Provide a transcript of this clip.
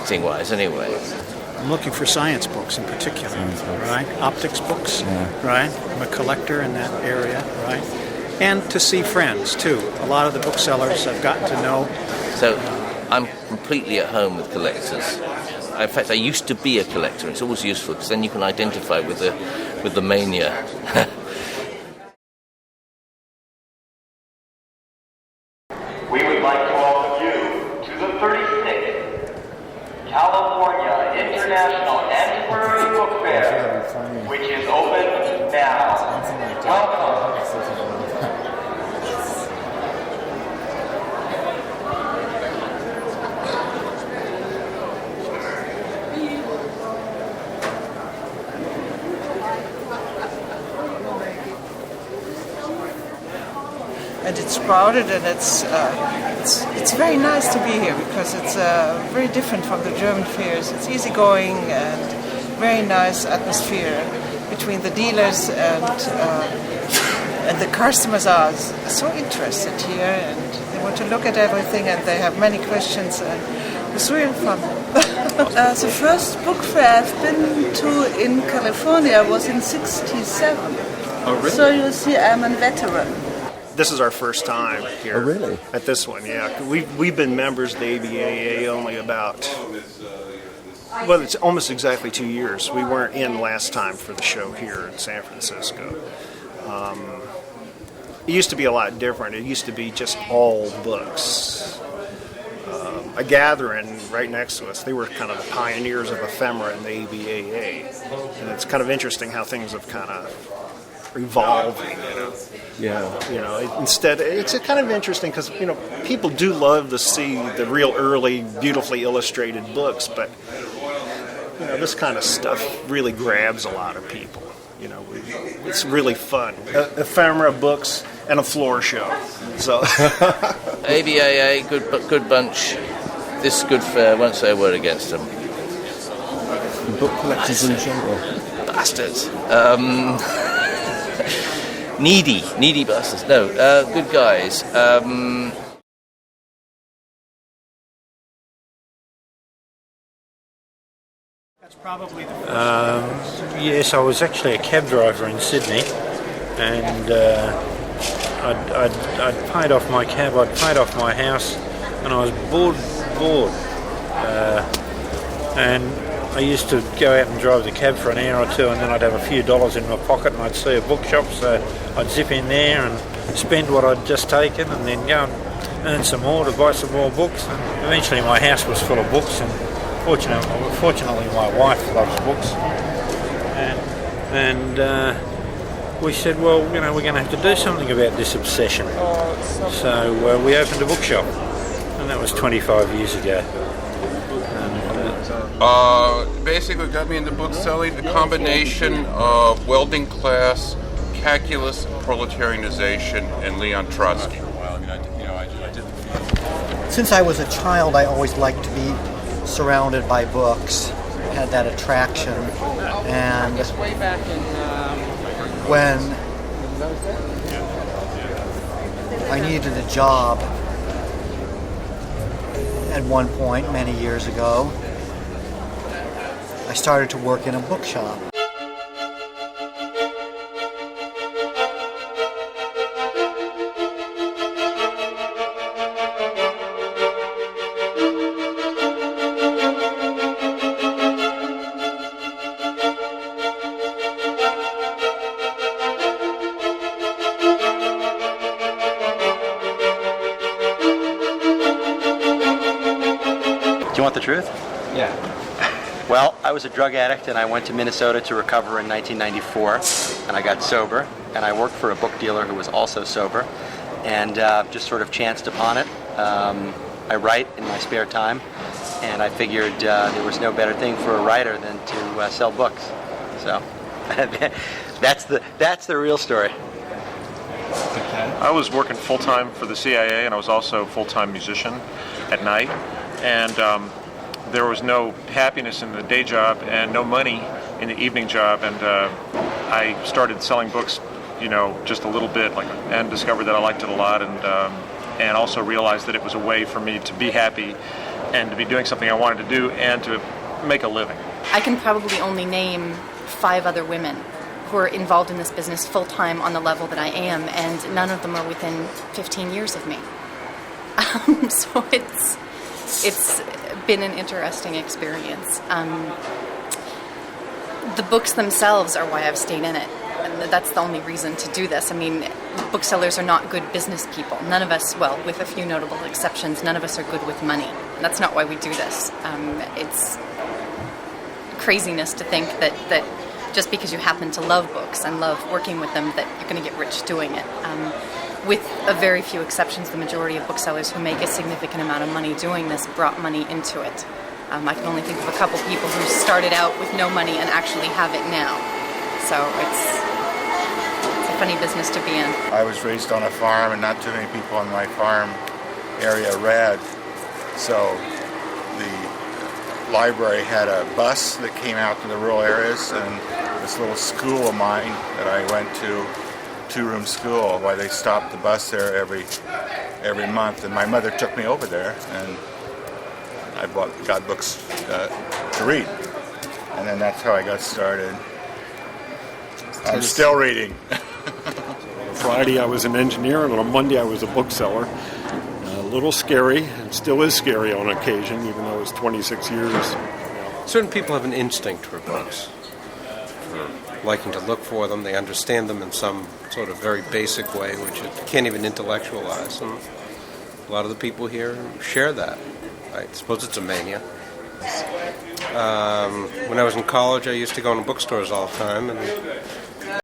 collecting-wise, anyway. I'm looking for science books in particular, right? Optics books, right? I'm a collector in that area, right? And to see friends, too. A lot of the booksellers I've gotten to know. So I'm completely at home with collectors. In fact, I used to be a collector. It's always useful because then you can identify with the mania. We would like to welcome you to the 36th California International Antiquary Book Fair, which is open now. Welcome. And it's crowded, and it's very nice to be here because it's very different from the German fairs. It's easygoing and very nice atmosphere between the dealers and the customers are so interested here, and they want to look at everything, and they have many questions, and it's really fun. The first book fair I've been to in California was in '67. Oh, really? So you see, I'm a veteran. This is our first time here. Oh, really? At this one, yeah. We've been members of the ABAA only about, well, it's almost exactly 2 years. We weren't in last time for the show here in San Francisco. It used to be a lot different. It used to be just all books. A gathering right next to us, they were kind of the pioneers of ephemera in the ABAA. And it's kind of interesting how things have kind of evolved, instead, it's kind of interesting because, people do love to see the real early, beautifully illustrated books, but, this kind of stuff really grabs a lot of people. It's really fun. Ephemera, books, and a floor show. So, ABAA, good bunch. This good fair, won't say a word against them. Book collectors in general. Bastards. Needy bastards. No, good guys. that's probably the Yes, I was actually a cab driver in Sydney, and I'd paid off my cab, I'd paid off my house, and I was bored. And I used to go out and drive the cab for an hour or two, and then I'd have a few dollars in my pocket, and I'd see a bookshop, so I'd zip in there and spend what I'd just taken, and then go and earn some more to buy some more books. And eventually my house was full of books, and fortunately my wife loves books. And we said, well, we're going to have to do something about this obsession. So we opened a bookshop, and that was 25 years ago. Basically got me into book selling, a combination of welding class, calculus, proletarianization, and Leon Trotsky. Since I was a child, I always liked to be surrounded by books, had that attraction, and when I needed a job at one point many years ago, I started to work in a bookshop. Do you want the truth? Yeah. Well, I was a drug addict, and I went to Minnesota to recover in 1994, and I got sober, and I worked for a book dealer who was also sober, and just sort of chanced upon it. I write in my spare time, and I figured there was no better thing for a writer than to sell books. So that's the real story. I was working full-time for the CIA, and I was also a full-time musician at night, and there was no happiness in the day job and no money in the evening job, and I started selling books, just a little bit, and discovered that I liked it a lot, and also realized that it was a way for me to be happy and to be doing something I wanted to do and to make a living. I can probably only name 5 other women who are involved in this business full-time on the level that I am, and none of them are within 15 years of me. So it's been an interesting experience. The books themselves are why I've stayed in it. And that's the only reason to do this. I mean, booksellers are not good business people. None of us, well, with a few notable exceptions, none of us are good with money. And that's not why we do this. It's craziness to think that just because you happen to love books and love working with them, that you're going to get rich doing it. With a very few exceptions, the majority of booksellers who make a significant amount of money doing this brought money into it. I can only think of a couple people who started out with no money and actually have it now. So it's a funny business to be in. I was raised on a farm, and not too many people in my farm area read. So the library had a bus that came out to the rural areas, and this little school of mine that I went to, 2-room school, why they stopped the bus there every month, and my mother took me over there, and I got books to read, and then that's how I got started. I'm still reading. Friday I was an engineer, and on Monday I was a bookseller. A little scary, and still is scary on occasion, even though it's 26 years. Certain people have an instinct for books, for liking to look for them. They understand them in some sort of very basic way, which you can't even intellectualize. And a lot of the people here share that. I suppose it's a mania. When I was in college, I used to go into bookstores all the time, and